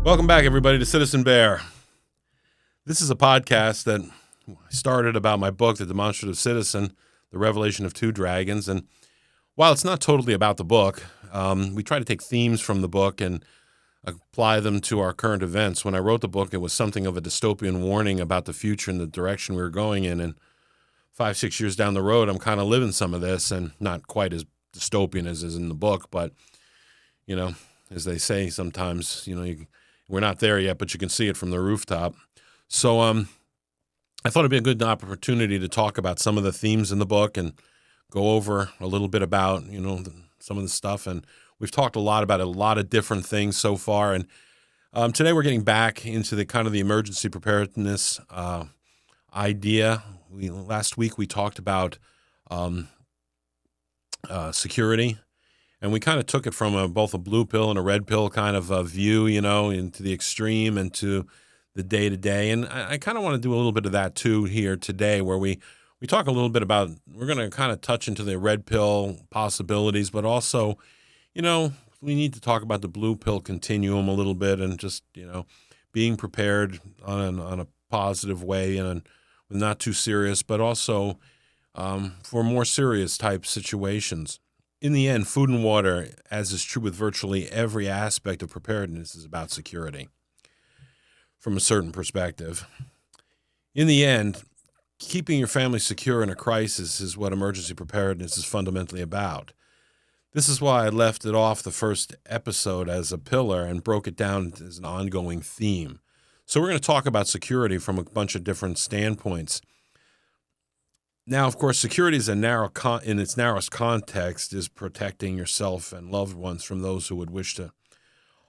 Welcome back, everybody, to Citizen Bear. This is a podcast that I started about my book, The Demonstrative Citizen, The Revelation of Two Dragons. And while it's not totally about the book, we try to take themes from the book and apply them to our current events. When I wrote the book, it was something of a dystopian warning about the future and the direction we were going in. And 5-6 years down the road, I'm kind of living some of this, and not quite as dystopian as is in the book. But, you know, as they say sometimes, we're not there yet, but you can see it from the rooftop. So I thought it'd be a good opportunity to talk about some of the themes in the book and go over a little bit about, some of the stuff. And we've talked a lot about a lot of different things so far. And today we're getting back into the kind of the emergency preparedness idea. Last week we talked about security. And we kind of took it from both a blue pill and a red pill kind of view, into the extreme and to the day-to-day. And I kind of want to do a little bit of that, too, here today, where we talk a little bit about, we're going to kind of touch into the red pill possibilities, but also, we need to talk about the blue pill continuum a little bit and just, being prepared on a positive way and not too serious, but also for more serious type situations. In the end, food and water, as is true with virtually every aspect of preparedness, is about security from a certain perspective. In the end, keeping your family secure in a crisis is what emergency preparedness is fundamentally about. This is why I left it off the first episode as a pillar and broke it down as an ongoing theme. So we're going to talk about security from a bunch of different standpoints. Now, of course, security is in its narrowest context is protecting yourself and loved ones from those who would wish to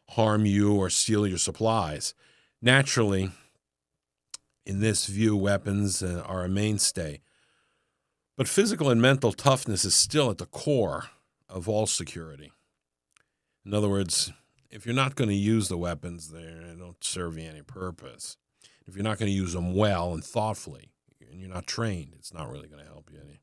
harm you or steal your supplies. Naturally, in this view, weapons are a mainstay. But physical and mental toughness is still at the core of all security. In other words, if you're not going to use the weapons, they don't serve you any purpose. If you're not going to use them well and thoughtfully, and you're not trained, it's not really going to help you any.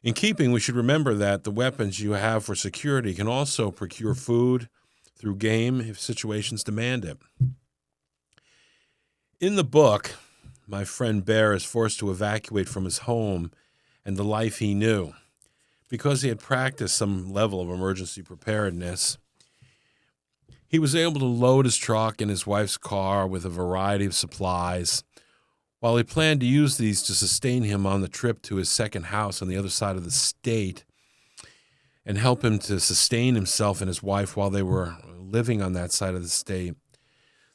In keeping, we should remember that the weapons you have for security can also procure food through game if situations demand it. In the book, my friend Bear is forced to evacuate from his home and the life he knew. Because he had practiced some level of emergency preparedness, he was able to load his truck and his wife's car with a variety of supplies. While he planned to use these to sustain him on the trip to his second house on the other side of the state and help him to sustain himself and his wife while they were living on that side of the state,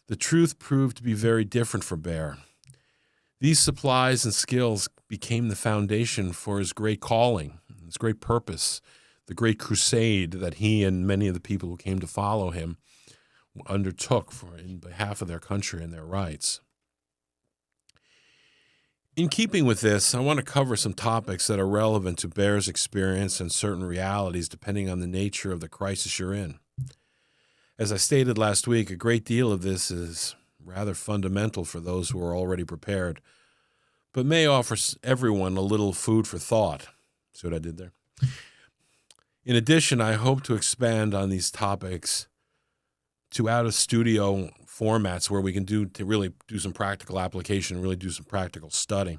the truth proved to be very different for Bear. These supplies and skills became the foundation for his great calling, his great purpose, the great crusade that he and many of the people who came to follow him undertook in behalf of their country and their rights. In keeping with this, I want to cover some topics that are relevant to Bear's experience and certain realities depending on the nature of the crisis you're in. As I stated last week, a great deal of this is rather fundamental for those who are already prepared, but may offer everyone a little food for thought. See what I did there? In addition, I hope to expand on these topics to out-of-studio formats where we can really do some practical application, really do some practical study.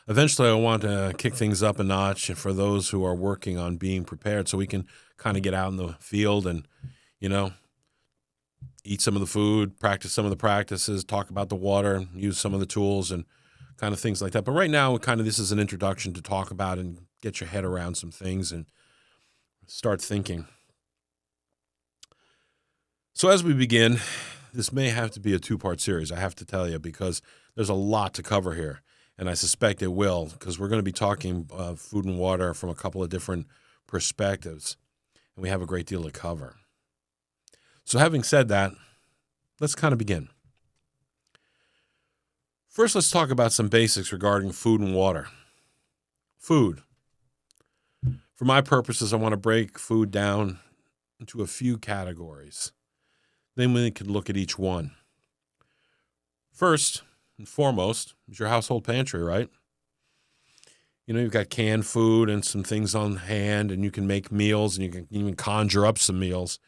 Eventually, I want to kick things up a notch for those who are working on being prepared so we can kind of get out in the field and, eat some of the food, practice some of the practices, talk about the water, use some of the tools and kind of things like that. But right now, this is an introduction to talk about and get your head around some things and start thinking. So as we begin, this may have to be a two-part series, I have to tell you, because there's a lot to cover here, and I suspect it will, because we're going to be talking food and water from a couple of different perspectives, and we have a great deal to cover. So having said that, let's kind of begin. First, let's talk about some basics regarding food and water. Food. For my purposes, I want to break food down into a few categories. Then we can look at each one. First and foremost is your household pantry, right? You've got canned food and some things on hand, and you can make meals, and you can even conjure up some meals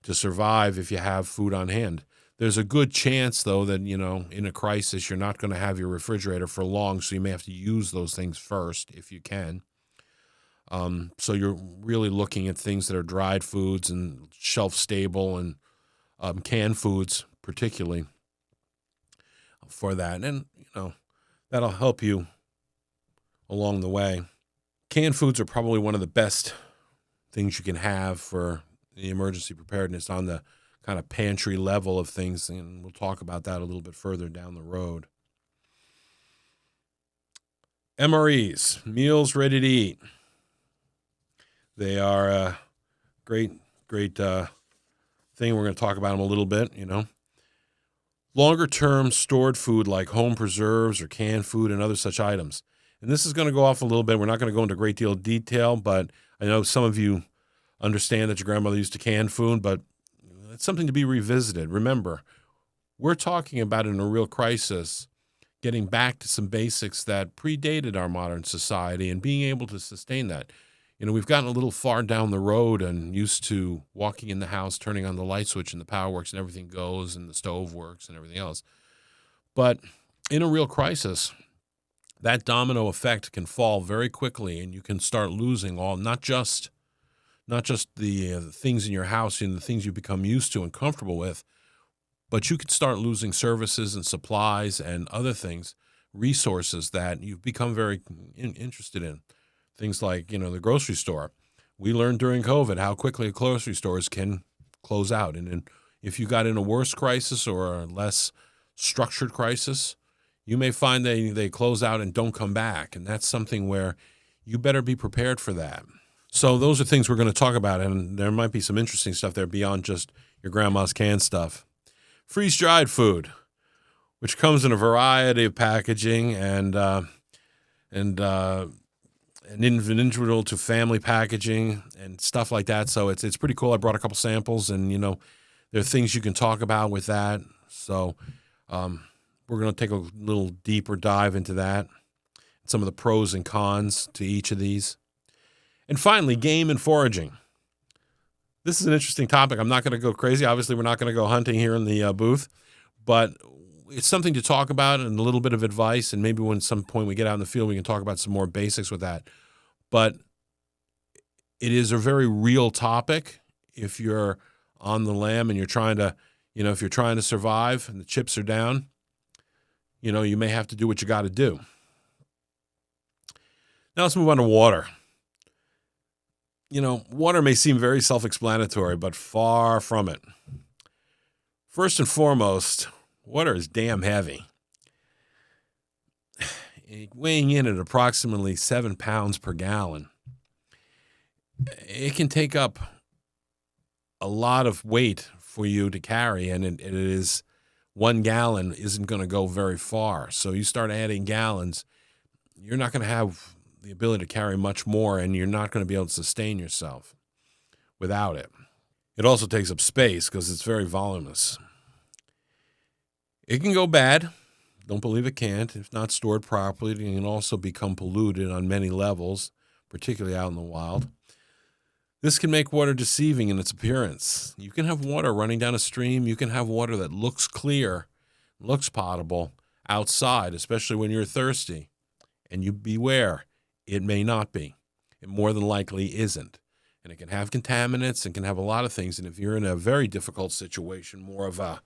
to survive if you have food on hand. There's a good chance, though, that, in a crisis, you're not going to have your refrigerator for long, so you may have to use those things first if you can. So you're really looking at things that are dried foods and shelf stable and canned foods, particularly for that. And, that'll help you along the way. Canned foods are probably one of the best things you can have for the emergency preparedness on the kind of pantry level of things, and we'll talk about that a little bit further down the road. MREs, meals ready to eat. They are a great thing. We're going to talk about them a little bit, Longer term stored food like home preserves or canned food and other such items. And this is going to go off a little bit. We're not going to go into a great deal of detail, but I know some of you understand that your grandmother used to can food, but it's something to be revisited. Remember, we're talking about in a real crisis, getting back to some basics that predated our modern society and being able to sustain that. We've gotten a little far down the road and used to walking in the house, turning on the light switch and the power works and everything goes and the stove works and everything else. But in a real crisis, that domino effect can fall very quickly, and you can start losing not just the things in your house and the things you become used to and comfortable with, but you could start losing services and supplies and other things, resources that you've become very interested in. Things like, the grocery store. We learned during COVID how quickly grocery stores can close out. And if you got in a worse crisis or a less structured crisis, you may find they close out and don't come back. And that's something where you better be prepared for that. So those are things we're going to talk about, and there might be some interesting stuff there beyond just your grandma's canned stuff. Freeze-dried food, which comes in a variety of packaging and individual to family packaging and stuff like that. So it's pretty cool. I brought a couple samples, and there are things you can talk about with that. So we're going to take a little deeper dive into that, some of the pros and cons to each of these. And finally, game and foraging. This is an interesting topic. I'm not going to go crazy. Obviously, we're not going to go hunting here in the booth, but it's something to talk about and a little bit of advice. And maybe when some point we get out in the field, we can talk about some more basics with that. But it is a very real topic if you're on the lam and you're trying to, if you're trying to survive and the chips are down, you may have to do what you got to do. Now let's move on to water. Water may seem very self-explanatory, but far from it. First and foremost, water is damn heavy. Weighing in at approximately 7 pounds per gallon, it can take up a lot of weight for you to carry, and it is 1 gallon isn't going to go very far. So you start adding gallons, you're not going to have the ability to carry much more, and you're not going to be able to sustain yourself without it. It also takes up space because it's very voluminous. It can go bad. Don't believe it can't. If not stored properly, it can also become polluted on many levels, particularly out in the wild. This can make water deceiving in its appearance. You can have water running down a stream. You can have water that looks clear, looks potable outside, especially when you're thirsty. And you beware, it may not be. It more than likely isn't. And it can have contaminants and can have a lot of things. And if you're in a very difficult situation, more of a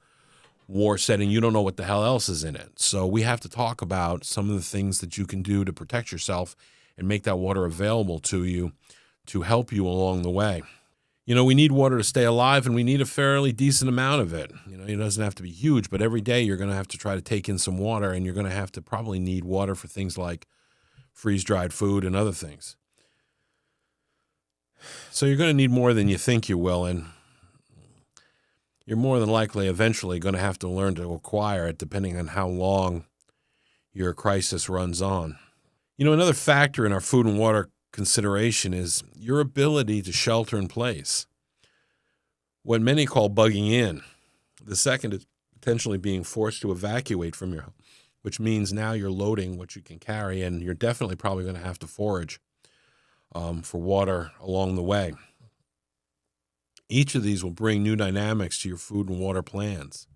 war setting, you don't know what the hell else is in it. So we have to talk about some of the things that you can do to protect yourself and make that water available to you to help you along the way. We need water to stay alive, and we need a fairly decent amount of it. It doesn't have to be huge, but every day you're going to have to try to take in some water, and you're going to have to probably need water for things like freeze-dried food and other things. So you're going to need more than you think you will, and you're more than likely eventually going to have to learn to acquire it depending on how long your crisis runs on. Another factor in our food and water consideration is your ability to shelter in place. What many call bugging in. The second is potentially being forced to evacuate from your home, which means now you're loading what you can carry, and you're definitely probably going to have to forage for water along the way. Each of these will bring new dynamics to your food and water plans.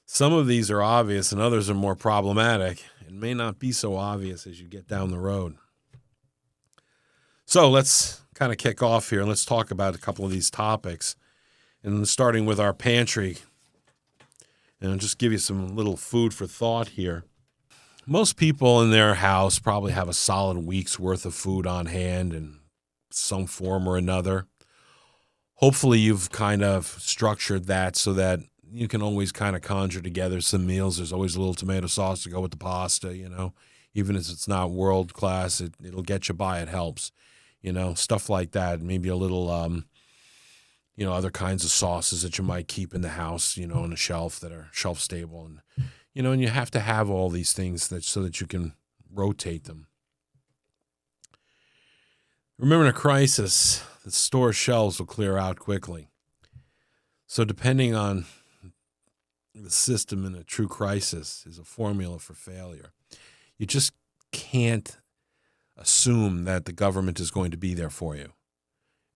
Some of these are obvious and others are more problematic and may not be so obvious as you get down the road. So let's kind of kick off here and let's talk about a couple of these topics. And starting with our pantry, and I'll just give you some little food for thought here. Most people in their house probably have a solid week's worth of food on hand in some form or another. Hopefully you've kind of structured that so that you can always kind of conjure together some meals. There's always a little tomato sauce to go with the pasta, even if it's not world class, it'll get you by. It helps, stuff like that. Maybe a little, other kinds of sauces that you might keep in the house, on a shelf that are shelf stable. And you have to have all these things so that you can rotate them. Remember, in a crisis, the store shelves will clear out quickly. So depending on the system in a true crisis is a formula for failure. You just can't assume that the government is going to be there for you.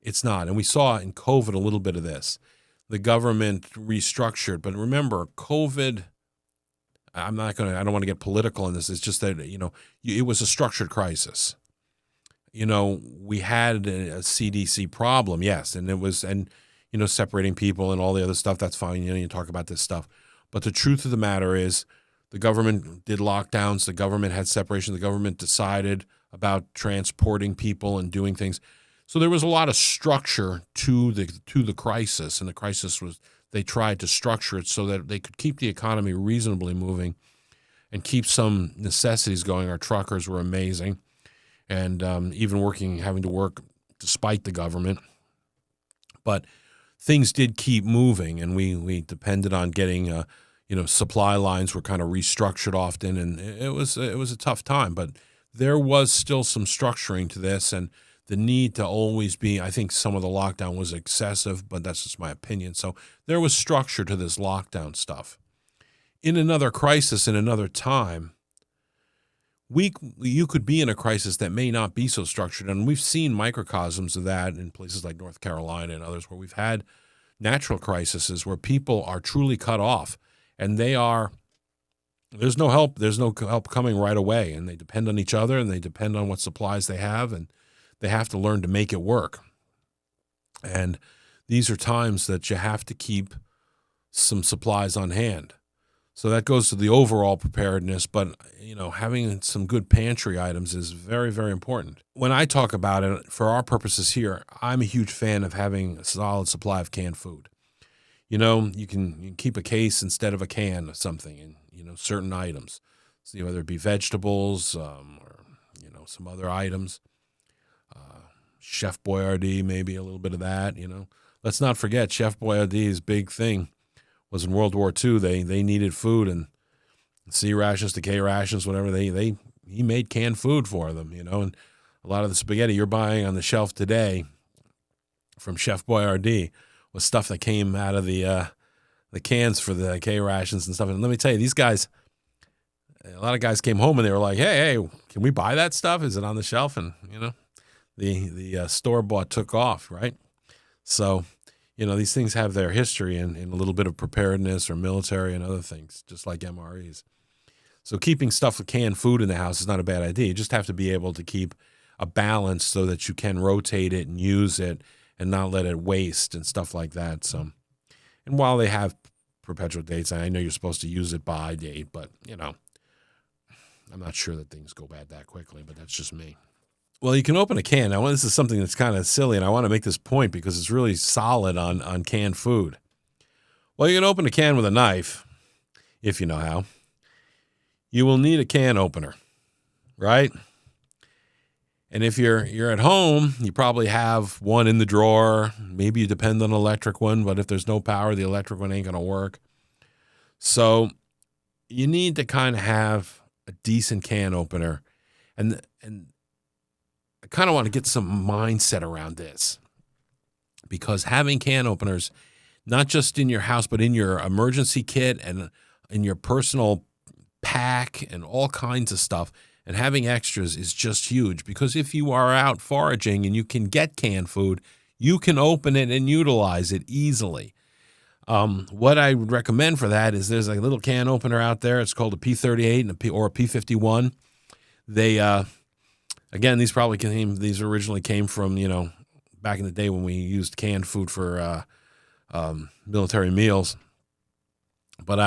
It's not. And we saw in COVID a little bit of this. The government restructured. But remember, COVID, I don't want to get political in this. It's just that, it was a structured crisis. We had a CDC problem, yes, and it was, separating people and all the other stuff, that's fine. You talk about this stuff. But the truth of the matter is the government did lockdowns. The government had separation. The government decided about transporting people and doing things. So there was a lot of structure to the crisis, and the crisis was they tried to structure it so that they could keep the economy reasonably moving and keep some necessities going. Our truckers were amazing, and even having to work despite the government. But things did keep moving, and we depended on getting, supply lines were kind of restructured often, and it was a tough time. But there was still some structuring to this, and the need to always be, I think some of the lockdown was excessive, but that's just my opinion. So there was structure to this lockdown stuff. In another crisis, in another time, you could be in a crisis that may not be so structured, and we've seen microcosms of that in places like North Carolina and others where we've had natural crises where people are truly cut off, and there's no help coming right away, and they depend on each other, and they depend on what supplies they have, and they have to learn to make it work. And these are times that you have to keep some supplies on hand. So that goes to the overall preparedness, but having some good pantry items is very, very important. When I talk about it, for our purposes here, I'm a huge fan of having a solid supply of canned food. You can keep a case instead of a can of something, and certain items, so, whether it be vegetables or some other items. Chef Boyardee, maybe a little bit of that. Let's not forget Chef Boyardee's big thing was in World War II. They needed food, and C rations to K rations, whatever he made canned food for them, and a lot of the spaghetti you're buying on the shelf today from Chef Boyardee was stuff that came out of the cans for the K rations and stuff. And let me tell you, these guys, a lot of guys came home and they were like, hey, can we buy that stuff? Is it on the shelf? And, the store-bought took off, right? So, these things have their history in a little bit of preparedness or military and other things, just like MREs. So keeping stuff with canned food in the house is not a bad idea. You just have to be able to keep a balance so that you can rotate it and use it and not let it waste and stuff like that. So, and while they have perpetual dates, I know you're supposed to use it by date, but, I'm not sure that things go bad that quickly, but that's just me. Well, you can open a can. Now, this is something that's kind of silly, and I want to make this point because it's really solid on canned food. Well, you can open a can with a knife, if you know how. You will need a can opener, right? And if you're at home, you probably have one in the drawer. Maybe you depend on an electric one, but if there's no power, the electric one ain't going to work. So you need to kind of have a decent can opener. And I kind of want to get some mindset around this, because having can openers, not just in your house, but in your emergency kit and in your personal pack and all kinds of stuff, and having extras is just huge, because if you are out foraging and you can get canned food, you can open it and utilize it easily. What I would recommend for that is there's a little can opener out there. It's called a P38 or a P51. They, again, these originally came from, back in the day when we used canned food for military meals. But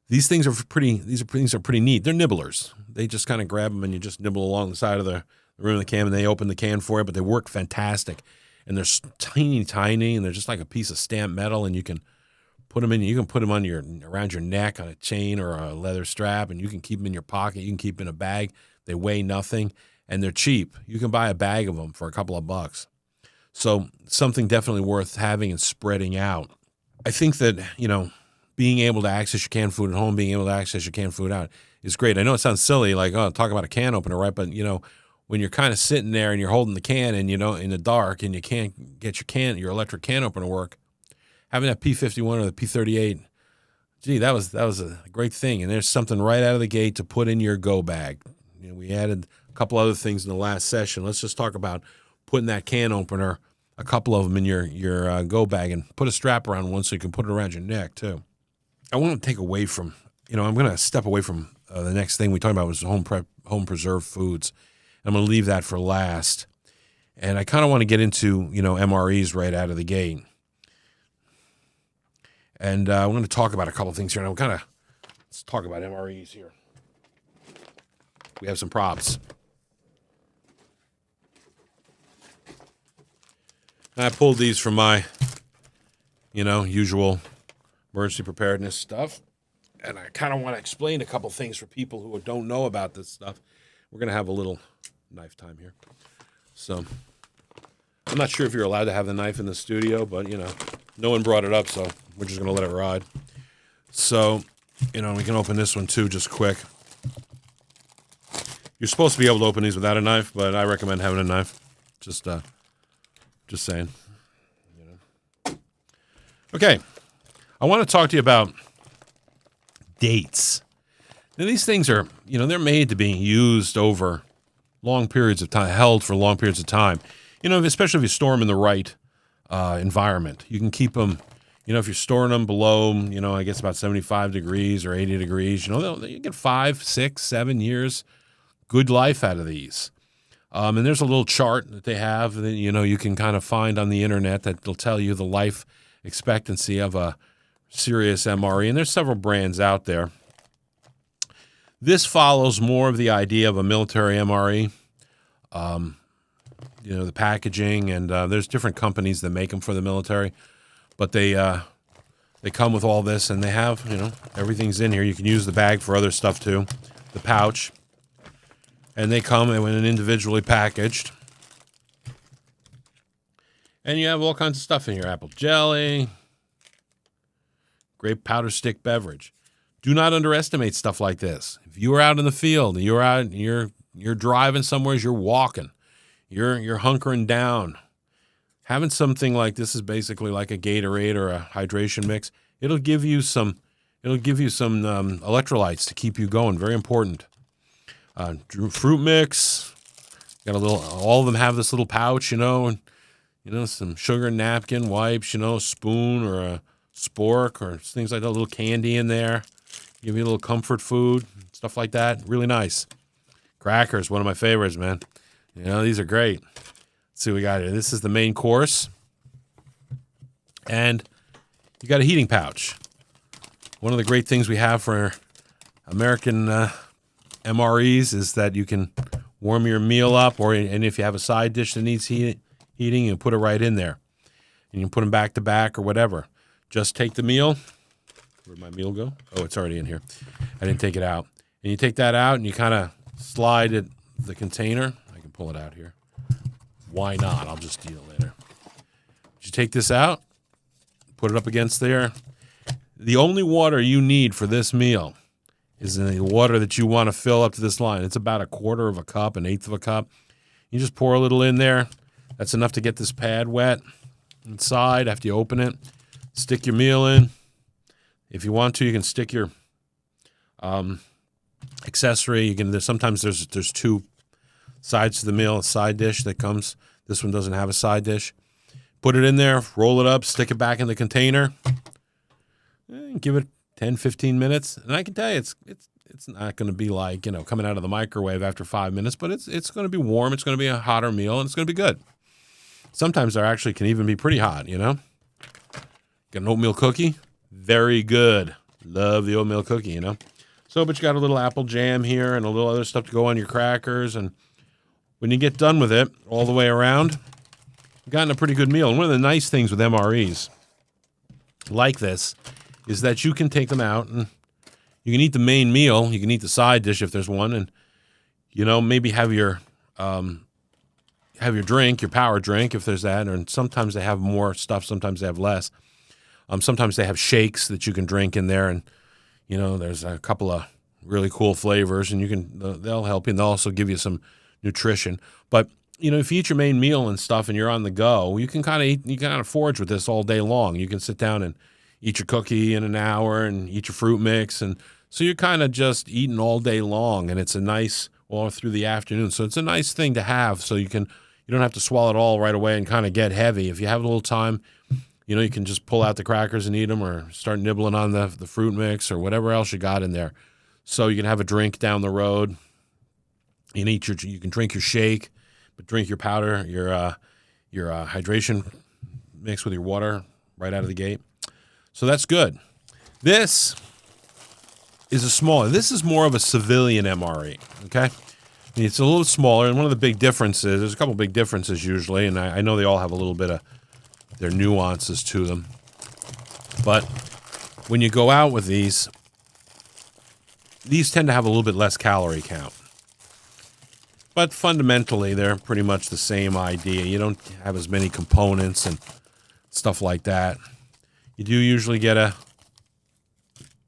these things are pretty neat. They're nibblers. They just kind of grab them and you just nibble along the side of the rim of the can, and they open the can for you, but they work fantastic. And they're tiny, and they're just like a piece of stamped metal, and you can put them in. You can put them on around your neck on a chain or a leather strap, and you can keep them in your pocket. You can keep them in a bag. They weigh nothing, and they're cheap. You can buy a bag of them for a couple of bucks. So something definitely worth having and spreading out. I think that, being able to access your canned food at home, being able to access your canned food out is great. I know it sounds silly, like, talk about a can opener, right? But, when you're kind of sitting there and you're holding the can and, in the dark and you can't get your electric can opener to work, having that P51 or the P38, gee, that was a great thing. And there's something right out of the gate to put in your go bag. We added a couple other things in the last session. Let's just talk about putting that can opener, a couple of them in your go bag, and put a strap around one so you can put it around your neck too. I want to take away from, I'm going to step away from the next thing we talked about was home preserved foods. I'm going to leave that for last. And I kind of want to get into, MREs right out of the gate. And I'm going to talk about a couple of things here. And let's talk about MREs here. We have some props. I pulled these from my, usual emergency preparedness stuff. And I kind of want to explain a couple things for people who don't know about this stuff. We're going to have a little knife time here. So I'm not sure if you're allowed to have the knife in the studio, but, no one brought it up, so we're just going to let it ride. So, we can open this one too just quick. You're supposed to be able to open these without a knife, but I recommend having a knife. Just saying. Okay. I want to talk to you about dates. Now, these things are, they're made to be used over long periods of time, held for long periods of time. Especially if you store them in the right environment. You can keep them, if you're storing them below, I guess about 75 degrees or 80 degrees, you get 5, 6, 7 years good life out of these. And there's a little chart that they have that, you can kind of find on the internet that will tell you the life expectancy of a serious MRE. And there's several brands out there. This follows more of the idea of a military MRE, the packaging, and there's different companies that make them for the military, but they come with all this, and they have, everything's in here. You can use the bag for other stuff too, the pouch, and they come in individually packaged, and you have all kinds of stuff in here: apple jelly, grape powder stick beverage. Do not underestimate stuff like this. If you are out in the field, and you're driving somewhere, you're walking, you're hunkering down, having something like this is basically like a Gatorade or a hydration mix. It'll give you some electrolytes to keep you going. Very important. Fruit mix. Got all of them have this little pouch, and some sugar napkin, wipes, a spoon or a spork or things like that. A little candy in there. Give you a little comfort food, stuff like that. Really nice. Crackers, one of my favorites, man. These are great. Let's see what we got here. This is the main course. And you got a heating pouch. One of the great things we have for American MREs is that you can warm your meal up, and if you have a side dish that needs heating, you put it right in there. And you can put them back to back or whatever. Just take the meal. Where'd my meal go? Oh, it's already in here. I didn't take it out. And you take that out and you kind of slide the container. I can pull it out here. Why not? I'll just deal later. You take this out, put it up against there. The only water you need for this meal is the water that you want to fill up to this line. It's about a quarter of a cup, an eighth of a cup. You just pour a little in there. That's enough to get this pad wet inside after you open it. Stick your meal in. If you want to, you can stick your accessory. Sometimes there's two sides to the meal, a side dish that comes This one doesn't have a side dish. Put it in there, roll it up, stick it back in the container, and give it 10, 15 minutes. And I can tell you, it's not going to be like, coming out of the microwave after 5 minutes, but it's going to be warm. It's going to be a hotter meal, and it's going to be good. Sometimes they actually can even be pretty hot, Got an oatmeal cookie? Very good. Love the oatmeal cookie, So, but you got a little apple jam here and a little other stuff to go on your crackers. And when you get done with it all the way around, you've gotten a pretty good meal. And one of the nice things with MREs like this is that you can take them out and you can eat the main meal. You can eat the side dish if there's one, and maybe have your drink, your power drink if there's that. And sometimes they have more stuff. Sometimes they have less. Sometimes they have shakes that you can drink in there, and there's a couple of really cool flavors, and they'll help you, and they'll also give you some nutrition. But if you eat your main meal and stuff, and you're on the go, you can kind of forage with this all day long. You can sit down and eat your cookie in an hour, and eat your fruit mix, and so you're kind of just eating all day long, and it's a nice all through the afternoon. So it's a nice thing to have, so you don't have to swallow it all right away and kind of get heavy. If you have a little time, you can just pull out the crackers and eat them, or start nibbling on the fruit mix or whatever else you got in there. So you can have a drink down the road. You can drink your shake, but drink your powder, your hydration mix with your water right out of the gate. So that's good. This is this is more of a civilian MRE, okay? It's a little smaller, and one of the big differences, there's a couple big differences usually, and I know they all have a little bit of their nuances to them. But when you go out with these tend to have a little bit less calorie count. But fundamentally, they're pretty much the same idea. You don't have as many components and stuff like that. You do usually get a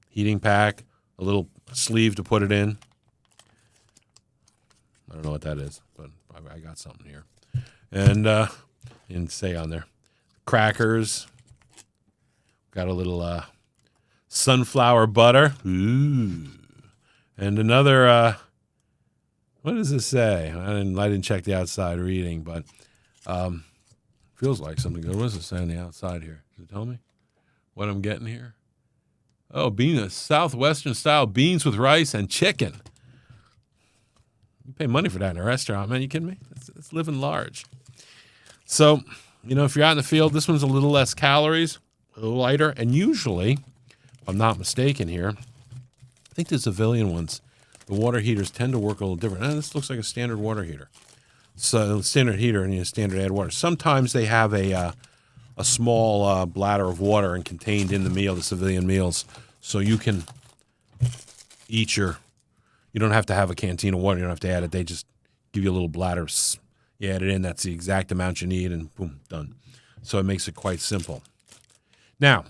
heating pack, a little sleeve to put it in. I don't know what that is, but I got something here. And didn't say on there. Crackers. Got a little sunflower butter. Ooh. And another, what does this say? I didn't check the outside reading, but feels like something good. What does it say on the outside here? Does it tell me what I'm getting here? Oh, Southwestern style beans with rice and chicken. You pay money for that in a restaurant, man. You kidding me? It's living large. So, if you're out in the field, this one's a little less calories, a little lighter, and usually, if I'm not mistaken here, I think the civilian ones, the water heaters tend to work a little different. This looks like a standard water heater. So standard heater and standard add water. Sometimes they have a small bladder of water and contained in the meal, the civilian meals, so you can eat you don't have to have a canteen of water. You don't have to add it. They just give you a little bladder. You add it in. That's the exact amount you need, and boom, done. So it makes it quite simple. Now,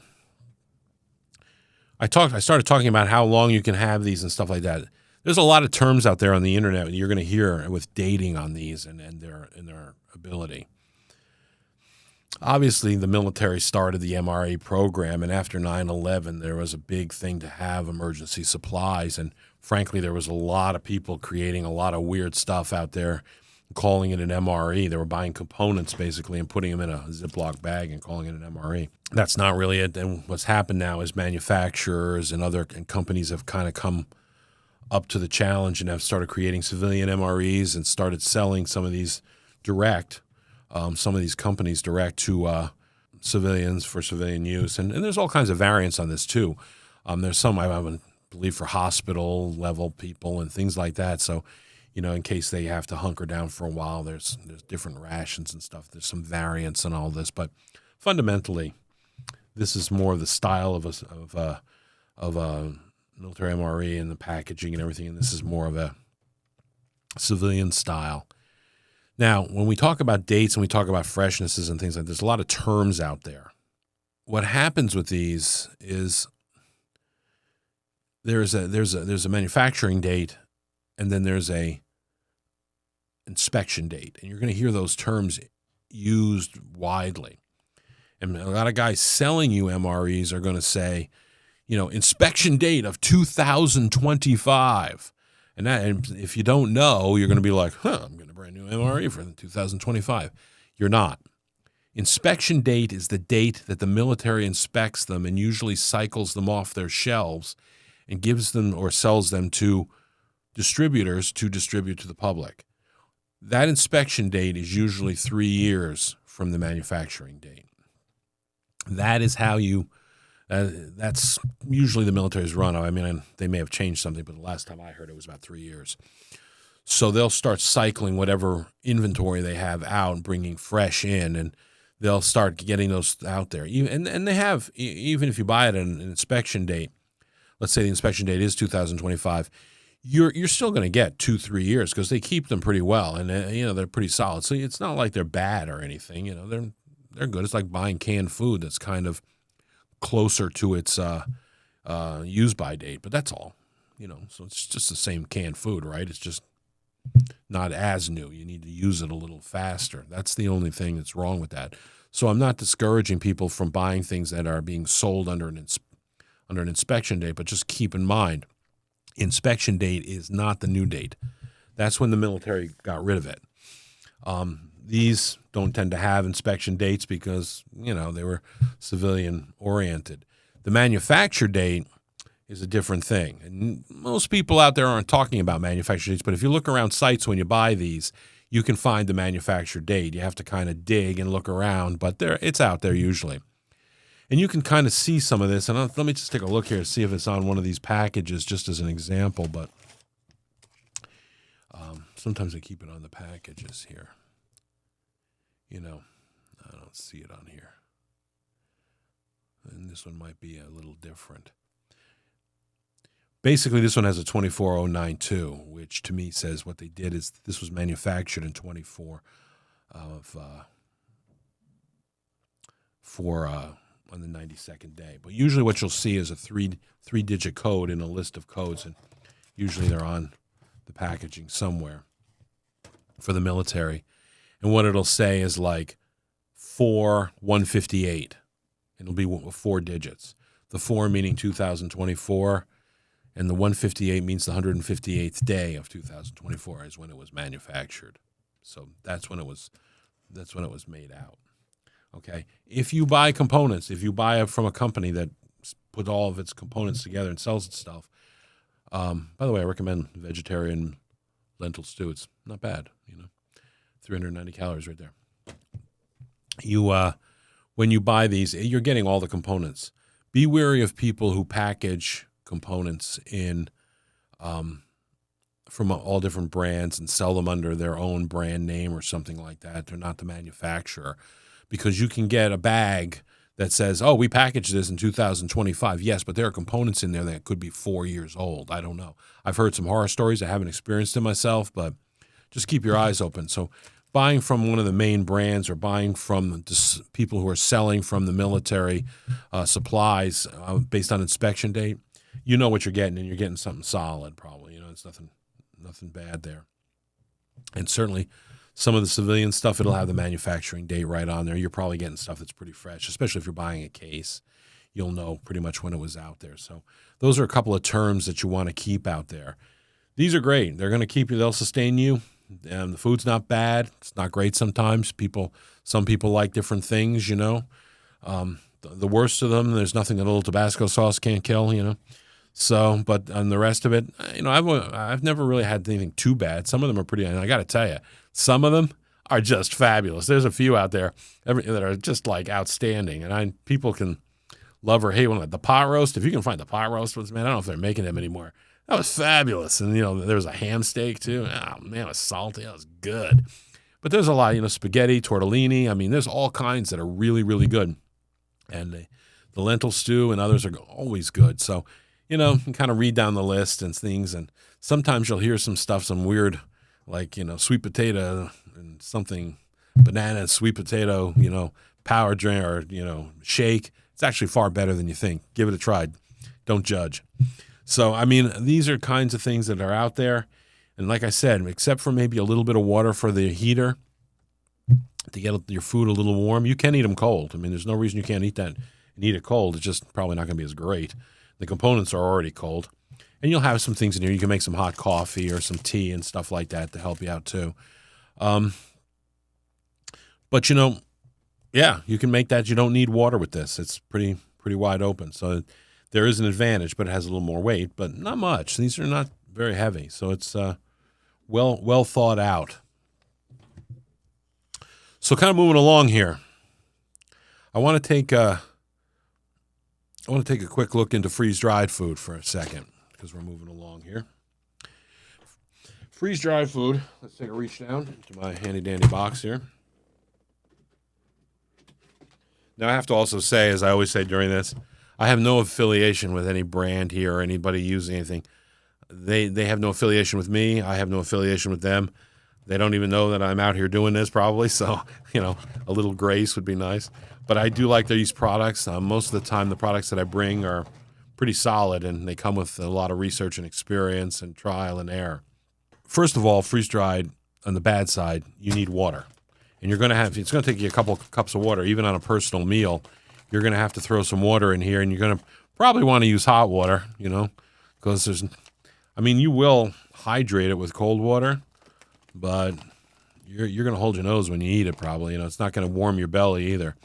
I started talking about how long you can have these and stuff like that. There's a lot of terms out there on the internet that you're going to hear with dating on these and their ability. Obviously, the military started the MRE program, and after 9/11, there was a big thing to have emergency supplies, and frankly, there was a lot of people creating a lot of weird stuff out there, calling it an MRE. They were buying components, basically, and putting them in a Ziploc bag and calling it an MRE. That's not really it. And what's happened now is manufacturers and companies have kind of come up to the challenge and have started creating civilian MREs and started selling some of these direct, some of these companies direct to civilians for civilian use. And there's all kinds of variants on this, too. There's some, I believe, for hospital level people and things like that. So, in case they have to hunker down for a while, there's different rations and stuff. There's some variants and all this, but fundamentally, this is more of the style of a military MRE and the packaging and everything, and this is more of a civilian style. Now, when we talk about dates and we talk about freshnesses and things like that, there's a lot of terms out there. What happens with these is there's a manufacturing date, and then there's a inspection date, and you're going to hear those terms used widely. And a lot of guys selling you MREs are going to say, inspection date of 2025. And if you don't know, you're going to be like, I'm getting a brand new MRE for 2025. You're not. Inspection date is the date that the military inspects them and usually cycles them off their shelves and gives them or sells them to distributors to distribute to the public. That inspection date is usually 3 years from the manufacturing date. That is how that's usually the military's run. I mean, they may have changed something, but the last time I heard it was about 3 years. So they'll start cycling whatever inventory they have out and bringing fresh in, and they'll start getting those out there. And they have, even if you buy it at an inspection date, let's say the inspection date is 2025, you're still going to get 2-3 years because they keep them pretty well, and they're pretty solid. So it's not like they're bad or anything. They're good. It's like buying canned food that's kind of closer to its use by date, but that's all. So it's just the same canned food, right? It's just not as new. You need to use it a little faster. That's the only thing that's wrong with that. So I'm not discouraging people from buying things that are being sold under an inspection date, but just keep in mind, inspection date is not the new date. That's when the military got rid of it. These don't tend to have inspection dates because, they were civilian oriented. The manufacture date is a different thing. And most people out there aren't talking about manufacture dates, but if you look around sites when you buy these, you can find the manufacture date. You have to kind of dig and look around, but it's out there usually. And you can kind of see some of this. And let me just take a look here to see if it's on one of these packages, just as an example. But sometimes I keep it on the packages here. I don't see it on here. And this one might be a little different. Basically, this one has a 24092, which to me says what they did is this was manufactured in 24 on the 92nd day. But usually what you'll see is a three-digit code in a list of codes, and usually they're on the packaging somewhere for the military. And what it'll say is like 4158. It'll be 4 digits. The 4 meaning 2024, and the 158 means the 158th day of 2024 is when it was manufactured. So that's when it was made out. Okay. If you buy components, if you buy it from a company that puts all of its components together and sells its stuff, by the way, I recommend vegetarian lentil stew. It's not bad, 390 calories right there. When you buy these, you're getting all the components. Be wary of people who package components in from all different brands and sell them under their own brand name or something like that. They're not the manufacturer, because you can get a bag that says, oh, we packaged this in 2025. Yes, but there are components in there that could be 4 years old. I don't know. I've heard some horror stories. I haven't experienced it myself, but just keep your eyes open. So buying from one of the main brands or buying from people who are selling from the military supplies based on inspection date, you know what you're getting, and you're getting something solid probably. It's nothing bad there. And certainly some of the civilian stuff, it'll have the manufacturing date right on there. You're probably getting stuff that's pretty fresh, especially if you're buying a case. You'll know pretty much when it was out there. So those are a couple of terms that you want to keep out there. These are great. They're going to keep you. They'll sustain you. The food's not bad. It's not great sometimes. Some people like different things, The worst of them, there's nothing that a little Tabasco sauce can't kill, So, but on the rest of it, I've never really had anything too bad. Some of them are pretty, and I got to tell you, some of them are just fabulous. There's a few out there that are just like outstanding, and people can love or hate one. The pot roast, if you can find the pot roast ones, man, I don't know if they're making them anymore. That was fabulous. And, there was a ham steak too. Oh, man, it was salty. That was good. But there's a lot, spaghetti, tortellini. I mean, there's all kinds that are really, really good. And the lentil stew and others are always good. So, you can kind of read down the list and things. And sometimes you'll hear some weird, like, sweet potato and something, banana and sweet potato, power drink or, shake. It's actually far better than you think. Give it a try. Don't judge. So, I mean, these are kinds of things that are out there. And like I said, except for maybe a little bit of water for the heater to get your food a little warm, you can eat them cold. I mean, there's no reason you can't eat that and eat it cold. It's just probably not going to be as great. The components are already cold. And you'll have some things in here. You can make some hot coffee or some tea and stuff like that to help you out too. But yeah, you can make that. You don't need water with this. It's pretty wide open. So there is an advantage, but it has a little more weight, but not much. These are not very heavy, so it's well thought out. So kind of moving along here, I want to take a quick look into freeze-dried food for a second because we're moving along here. Freeze-dried food. Let's take a reach down into my handy-dandy box here. Now, I have to also say, as I always say during this, I have no affiliation with any brand here or anybody using anything. They have no affiliation with me. I have no affiliation with them. They don't even know that I'm out here doing this probably, so, a little grace would be nice. But I do like these products. Most of the time, the products that I bring are pretty solid, and they come with a lot of research and experience and trial and error. First of all, freeze-dried, on the bad side, you need water. And it's going to take you a couple cups of water, even on a personal meal. You're going to have to throw some water in here, and you're going to probably want to use hot water, because you will hydrate it with cold water, but you're going to hold your nose when you eat it probably. It's not going to warm your belly either.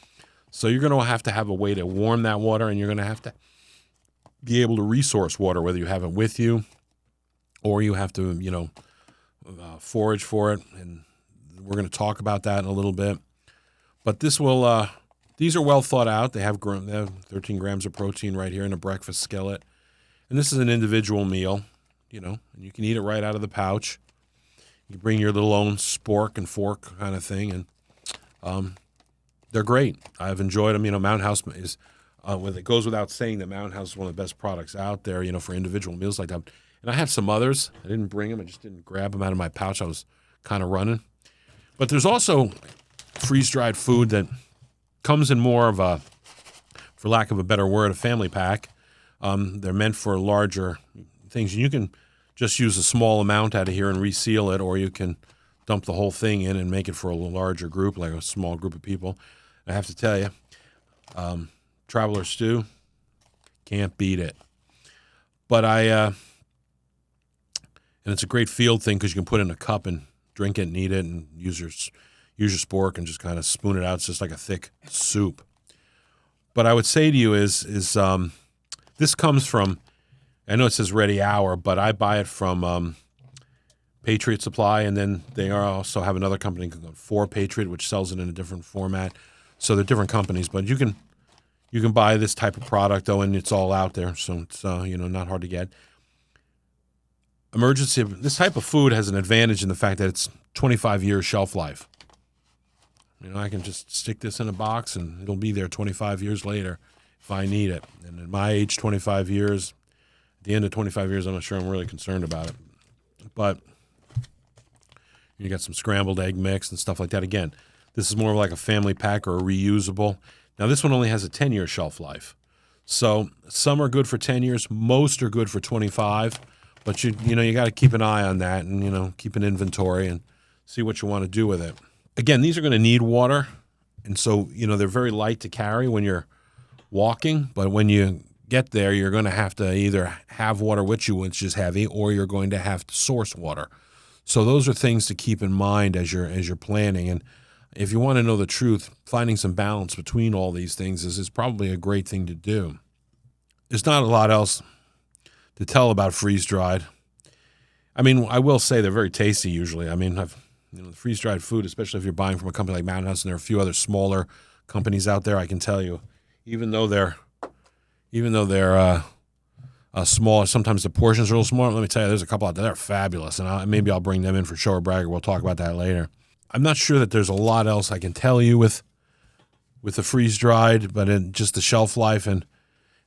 So you're going to have a way to warm that water, and you're going to have to be able to resource water, whether you have it with you or you have to, forage for it. And we're going to talk about that in a little bit. But these are well thought out. They have 13 grams of protein right here in a breakfast skillet. And this is an individual meal, and you can eat it right out of the pouch. You bring your little own spork and fork kind of thing, and they're great. I've enjoyed them. Mountain House is, it goes without saying that Mountain House is one of the best products out there, for individual meals like that. And I have some others. I didn't bring them. I just didn't grab them out of my pouch. I was kind of running. But there's also freeze-dried food that comes in more of a, for lack of a better word, a family pack. They're meant for larger things. And you can just use a small amount out of here and reseal it, or you can dump the whole thing in and make it for a larger group, like a small group of people. I have to tell you, Traveler Stew, can't beat it. But and it's a great field thing because you can put it in a cup and drink it and eat it and use your spork and just kind of spoon it out. It's just like a thick soup. But I would say to you is this comes from, I know it says Ready Hour, but I buy it from Patriot Supply, and then they also have another company called For Patriot, which sells it in a different format. So they're different companies, but you can buy this type of product, though, and it's all out there, so it's not hard to get. This type of food has an advantage in the fact that it's 25 years shelf life. I can just stick this in a box, and it'll be there 25 years later if I need it. And at my age, 25 years, at the end of 25 years, I'm not sure I'm really concerned about it. But you got some scrambled egg mix and stuff like that. Again, this is more like a family pack or a reusable. Now, this one only has a 10-year shelf life. So some are good for 10 years. Most are good for 25. But you got to keep an eye on that and, keep an inventory and see what you want to do with it. Again, these are going to need water. And so, they're very light to carry when you're walking. But when you get there, you're going to have to either have water with you, which is heavy, or you're going to have to source water. So those are things to keep in mind as you're planning. And if you want to know the truth, finding some balance between all these things is probably a great thing to do. There's not a lot else to tell about freeze-dried. I will say they're very tasty usually. The freeze-dried food, especially if you're buying from a company like Mountain House, and there are a few other smaller companies out there, I can tell you, even though they're small, sometimes the portions are a little smaller. Let me tell you, there's a couple out there that are fabulous, and maybe I'll bring them in for show or bragger. We'll talk about that later. I'm not sure that there's a lot else I can tell you with the freeze-dried, but in just the shelf life and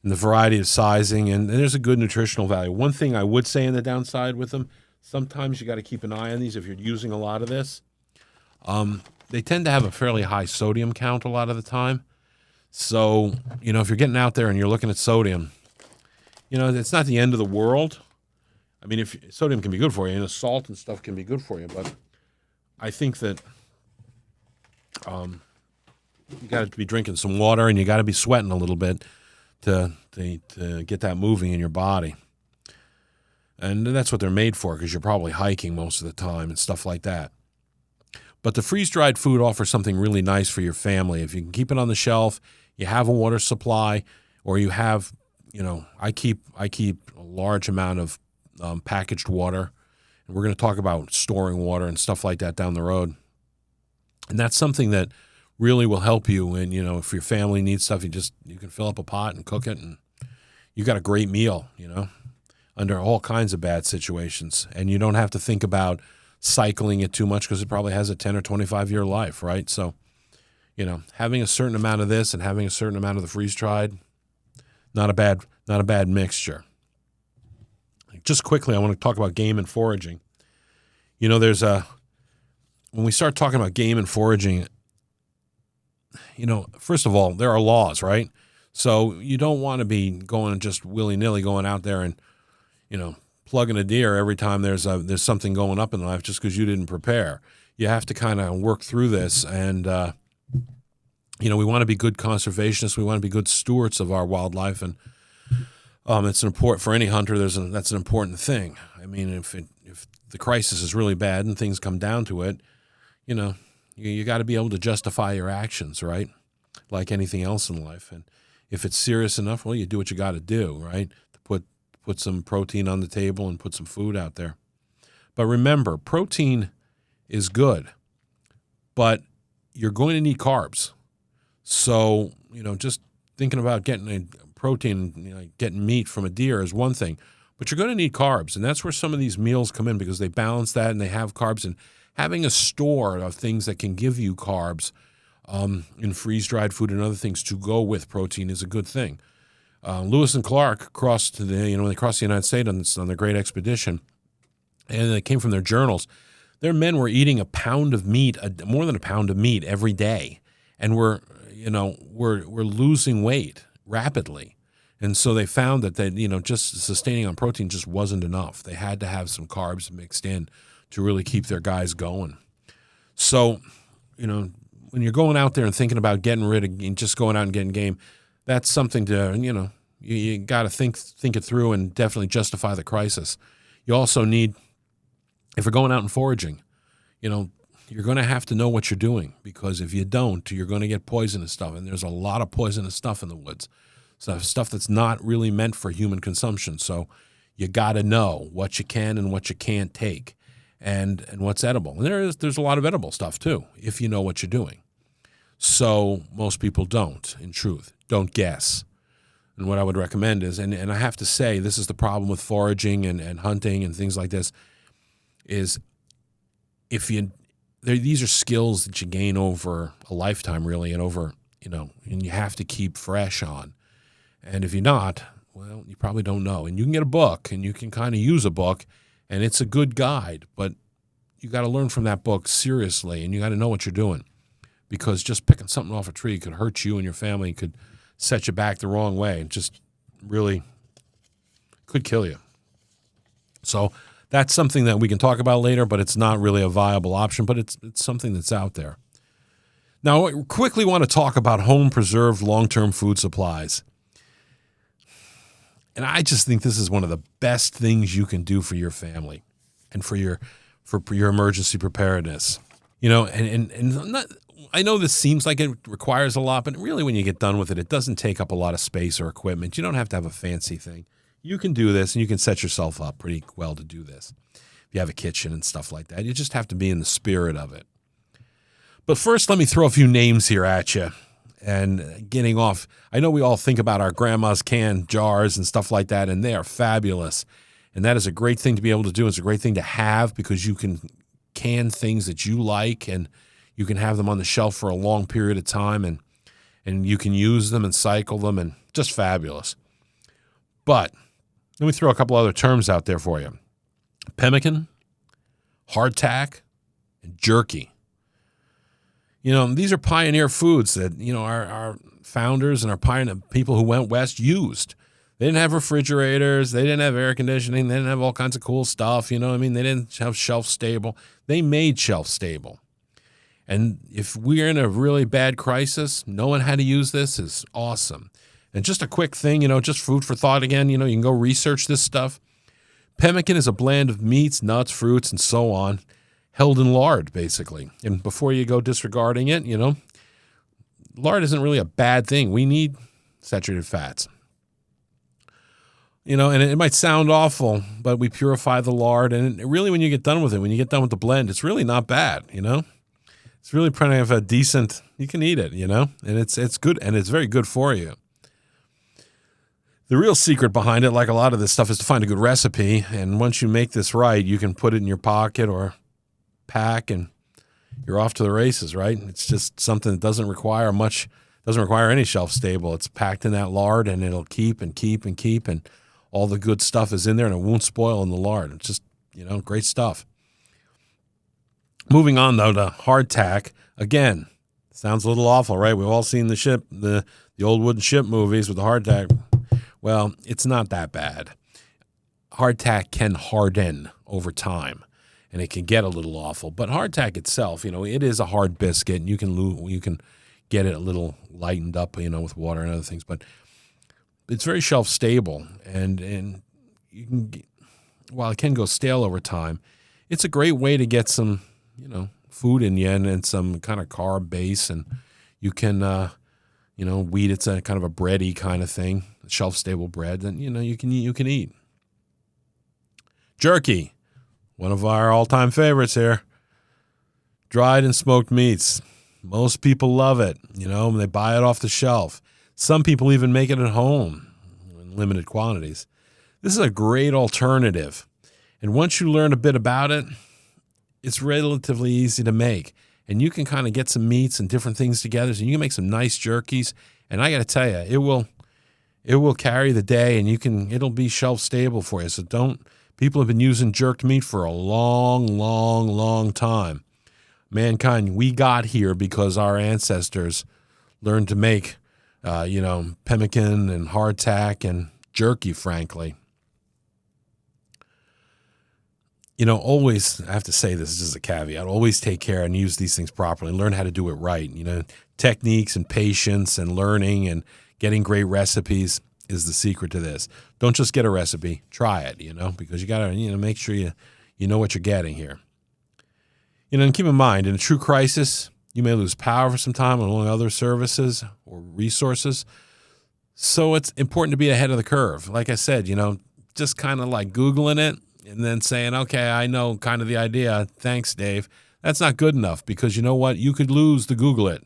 the variety of sizing, and there's a good nutritional value. One thing I would say in the downside with them, sometimes you got to keep an eye on these if you're using a lot of this. They tend to have a fairly high sodium count a lot of the time. So, if you're getting out there and you're looking at sodium, it's not the end of the world. If sodium can be good for you, salt and stuff can be good for you, but I think that you got to be drinking some water and you got to be sweating a little bit to get that moving in your body. And that's what they're made for, because you're probably hiking most of the time and stuff like that. But the freeze-dried food offers something really nice for your family. If you can keep it on the shelf, you have a water supply, or you have, I keep a large amount of packaged water. And we're going to talk about storing water and stuff like that down the road. And that's something that really will help you. And, if your family needs stuff, you can fill up a pot and cook it, and you got a great meal, under all kinds of bad situations. And you don't have to think about cycling it too much because it probably has a 10 or 25-year life, right? So, having a certain amount of this and having a certain amount of the freeze-dried, not a bad mixture. Just quickly, I want to talk about game and foraging. When we start talking about game and foraging, first of all, there are laws, right? So you don't want to be going just willy-nilly going out there and, plugging a deer every time there's something going up in life just because you didn't prepare. You have to kind of work through this, and we want to be good conservationists. We want to be good stewards of our wildlife, and it's important for any hunter. That's an important thing. I mean, if the crisis is really bad and things come down to it, you got to be able to justify your actions, right? Like anything else in life. And if it's serious enough, well, you do what you got to do, right? To put some protein on the table and put some food out there. But remember, protein is good, but you're going to need carbs. So, just thinking about getting a protein, getting meat from a deer is one thing, but you're going to need carbs. And that's where some of these meals come in, because they balance that and they have carbs. And having a store of things that can give you carbs in freeze-dried food and other things to go with protein is a good thing. Lewis and Clark crossed when they crossed the United States on their great expedition, and they came from their journals. Their men were eating more than a pound of meat every day, and were losing weight rapidly. And so they found that just sustaining on protein just wasn't enough. They had to have some carbs mixed in to really keep their guys going. So, when you're going out there and thinking about getting rid of, just going out and getting game, that's something to, you got to think it through and definitely justify the crisis. You also need, if you're going out and foraging, you're going to have to know what you're doing, because if you don't, you're going to get poisonous stuff. And there's a lot of poisonous stuff in the woods. So stuff that's not really meant for human consumption. So you got to know what you can and what you can't take, and what's edible. And there's a lot of edible stuff too, if you know what you're doing. So most people don't, in truth. Don't guess. And what I would recommend is, and I have to say, this is the problem with foraging and hunting and things like this, is these are skills that you gain over a lifetime, really, and and you have to keep fresh on. And if you're not, well, you probably don't know. And you can get a book, and you can kind of use a book, and it's a good guide, but you got to learn from that book seriously, and you got to know what you're doing, because just picking something off a tree could hurt you and your family, could set you back the wrong way, and just really could kill you. So that's something that we can talk about later, but it's not really a viable option, but it's something that's out there. Now, I quickly want to talk about home-preserved long-term food supplies. And I just think this is one of the best things you can do for your family and for your emergency preparedness. And not, I know this seems like it requires a lot, but really when you get done with it, it doesn't take up a lot of space or equipment. You don't have to have a fancy thing. You can do this, and you can set yourself up pretty well to do this. If you have a kitchen and stuff like that, you just have to be in the spirit of it. But first, let me throw a few names here at you. And getting off, I know we all think about our grandma's canned jars and stuff like that, and they are fabulous. And that is a great thing to be able to do. It's a great thing to have, because you can can things that you like, and you can have them on the shelf for a long period of time, and you can use them and cycle them, and just fabulous. But let me throw a couple other terms out there for you. Pemmican, hardtack, and jerky. These are pioneer foods that, our founders and our pioneer people who went west used. They didn't have refrigerators. They didn't have air conditioning. They didn't have all kinds of cool stuff. They didn't have shelf stable. They made shelf stable. And if we're in a really bad crisis, knowing how to use this is awesome. And just a quick thing, just food for thought again, you can go research this stuff. Pemmican is a blend of meats, nuts, fruits, and so on. held in lard, basically. And before you go disregarding it, lard isn't really a bad thing. We need saturated fats. And it might sound awful, but we purify the lard. And really, when you get done with it, when you get done with the blend, it's really not bad, It's really kind of a decent, you can eat it, and it's good, and it's very good for you. The real secret behind it, like a lot of this stuff, is to find a good recipe. And once you make this right, you can put it in your pocket or pack, and you're off to the races, right? It's just something that doesn't require any shelf stable. It's packed in that lard, and it'll keep and keep and keep, and all the good stuff is in there, and it won't spoil in the lard. It's just, great stuff. Moving on, though, to hardtack. Again, sounds a little awful, right? We've all seen the old wooden ship movies with the hardtack. Well, it's not that bad. Hardtack can harden over time, and it can get a little awful. But hardtack itself, it is a hard biscuit, and you can get it a little lightened up, with water and other things. But it's very shelf stable, and you can while it can go stale over time, it's a great way to get some food in you and some kind of carb base, and you can wheat. It's a kind of a bready kind of thing, shelf stable bread, and you can eat. Jerky, one of our all-time favorites here. Dried and smoked meats. Most people love it, when they buy it off the shelf. Some people even make it at home in limited quantities. This is a great alternative. And once you learn a bit about it, it's relatively easy to make. And you can kind of get some meats and different things together, so you can make some nice jerkies. And I got to tell you, it will carry the day, and it'll be shelf stable for you. So people have been using jerked meat for a long, long, long time. Mankind, we got here because our ancestors learned to make, pemmican and hardtack and jerky, frankly. Always, I have to say this is a caveat, always take care and use these things properly. Learn how to do it right. Techniques and patience and learning and getting great recipes is the secret to this. Don't just get a recipe, try it, because you got to, make sure you know what you're getting here. And keep in mind, in a true crisis, you may lose power for some time along other services or resources. So it's important to be ahead of the curve. Like I said, just kind of like Googling it and then saying, okay, I know kind of the idea. Thanks, Dave. That's not good enough, because you know what? You could lose to Google it.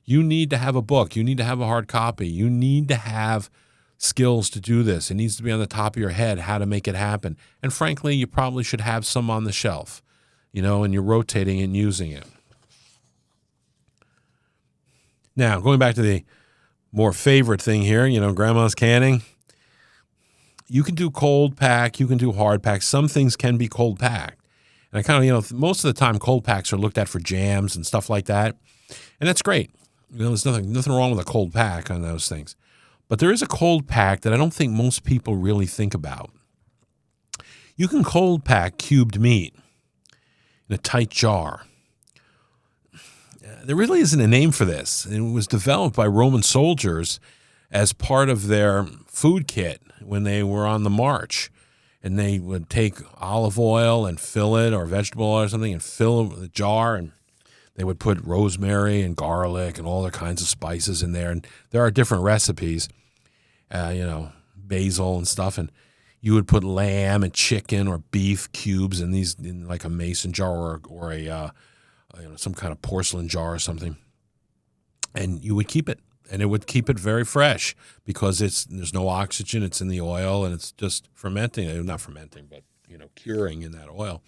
You need to have a book. You need to have a hard copy. You need to have skills to do this. It needs to be on the top of your head how to make it happen. And frankly, you probably should have some on the shelf, and you're rotating and using it. Now, going back to the more favorite thing here, grandma's canning. You can do cold pack. You can do hard pack. Some things can be cold packed. And I kind of, most of the time cold packs are looked at for jams and stuff like that. And that's great. There's nothing wrong with a cold pack on those things. But there is a cold pack that I don't think most people really think about. You can cold pack cubed meat in a tight jar. There really isn't a name for this. It was developed by Roman soldiers as part of their food kit when they were on the march. And they would take olive oil and fill it, or vegetable oil or something, and fill the jar, and they would put rosemary and garlic and all their kinds of spices in there. And there are different recipes, basil and stuff. And you would put lamb and chicken or beef cubes in like a mason jar or a some kind of porcelain jar or something. And you would keep it. And it would keep it very fresh, because there's no oxygen. It's in the oil, and it's just fermenting. Not fermenting, but curing in that oil.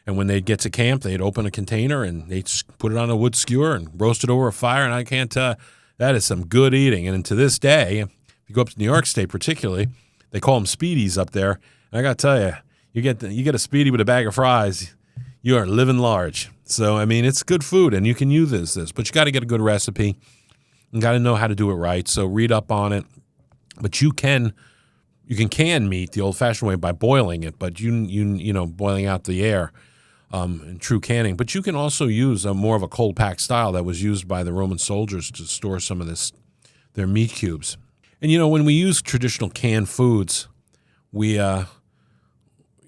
And when they'd get to camp, they'd open a container and they'd put it on a wood skewer and roast it over a fire. And I can't tell, that is some good eating. And to this day, if you go up to New York State particularly, they call them Speedies up there. And I got to tell you, you get a Speedy with a bag of fries, you are living large. So, it's good food, and you can use this. But you got to get a good recipe. You got to know how to do it right. So read up on it. But you can can meat the old-fashioned way by boiling it, but boiling out the air in true canning. But you can also use more of a cold pack style that was used by the Roman soldiers to store some of their meat cubes. And when we use traditional canned foods, we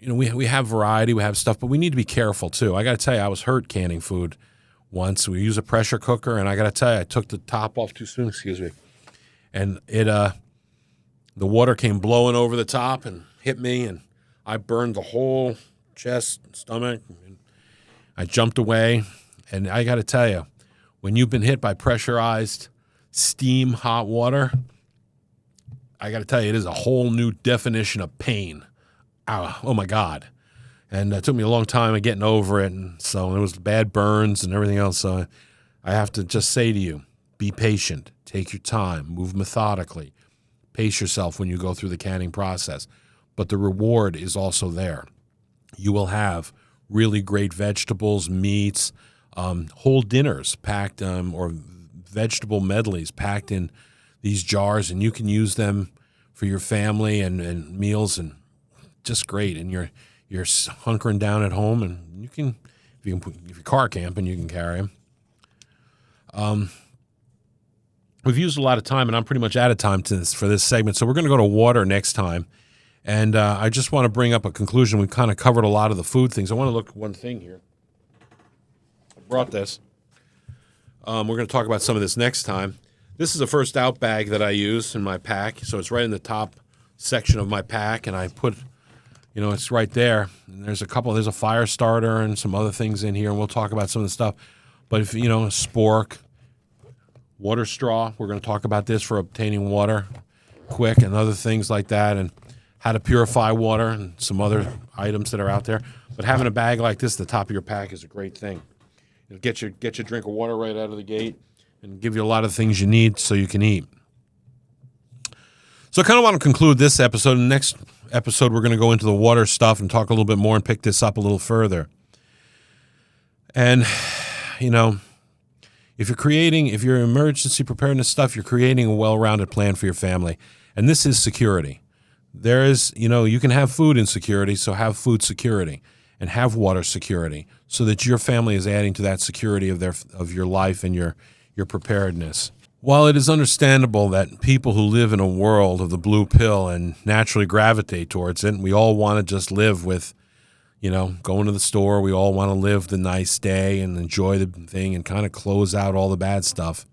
we have variety, we have stuff, but we need to be careful too. I got to tell you, I was hurt canning food once. We use a pressure cooker, and I got to tell you, I took the top off too soon, excuse me, and the water came blowing over the top and hit me, and I burned the whole chest, stomach. And I jumped away, and I got to tell you, when you've been hit by pressurized steam hot water, I got to tell you, it is a whole new definition of pain. Oh my God. And it took me a long time of getting over it. And so it was bad burns and everything else. So I have to just say to you, be patient, take your time, move methodically, pace yourself when you go through the canning process. But the reward is also there. You will have really great vegetables, meats, whole dinners packed, or vegetable medleys packed in these jars, and you can use them for your family and meals, and just great. And you're hunkering down at home, and if you're car camping, you can carry them. We've used a lot of time, and I'm pretty much out of time for this segment, so we're going to go to water next time. And I just want to bring up a conclusion. We've kind of covered a lot of the food things. I want to look at one thing here. I brought this. We're going to talk about some of this next time. This is the first out bag that I use in my pack, so it's right in the top section of my pack, and I put, it's right there. And there's a fire starter and some other things in here, and we'll talk about some of the stuff. But if, a spork, water straw, we're going to talk about this for obtaining water quick and other things like that, and how to purify water and some other items that are out there. But having a bag like this at the top of your pack is a great thing. It'll get your drink of water right out of the gate and give you a lot of things you need so you can eat. So I kind of want to conclude this episode. In the next episode, we're going to go into the water stuff and talk a little bit more and pick this up a little further. And, if you're emergency preparedness stuff, you're creating a well-rounded plan for your family. And this is security. There is, you can have food insecurity, so have food security and have water security so that your family is adding to that security of your life and your preparedness. While it is understandable that people who live in a world of the blue pill and naturally gravitate towards it, we all want to just live with, going to the store, we all want to live the nice day and enjoy the thing and kind of close out all the bad stuff.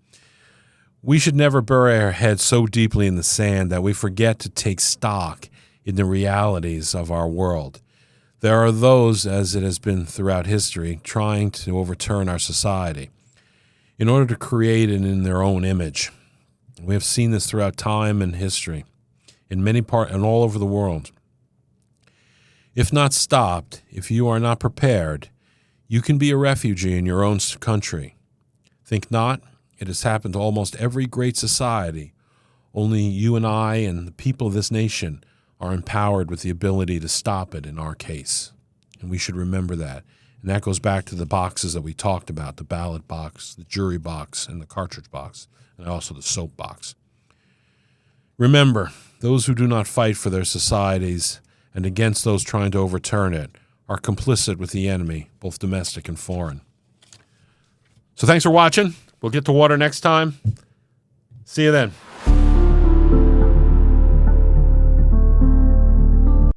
We should never bury our heads so deeply in the sand that we forget to take stock in the realities of our world. There are those, as it has been throughout history, trying to overturn our society in order to create it in their own image. We have seen this throughout time and history, in many parts and all over the world. If not stopped, if you are not prepared, you can be a refugee in your own country. Think not, it has happened to almost every great society. Only you and I and the people of this nation are empowered with the ability to stop it in our case. And we should remember that. And that goes back to the boxes that we talked about, the ballot box, the jury box, and the cartridge box, and also the soap box. Remember, those who do not fight for their societies and against those trying to overturn it are complicit with the enemy, both domestic and foreign. So thanks for watching. We'll get to water next time. See you then.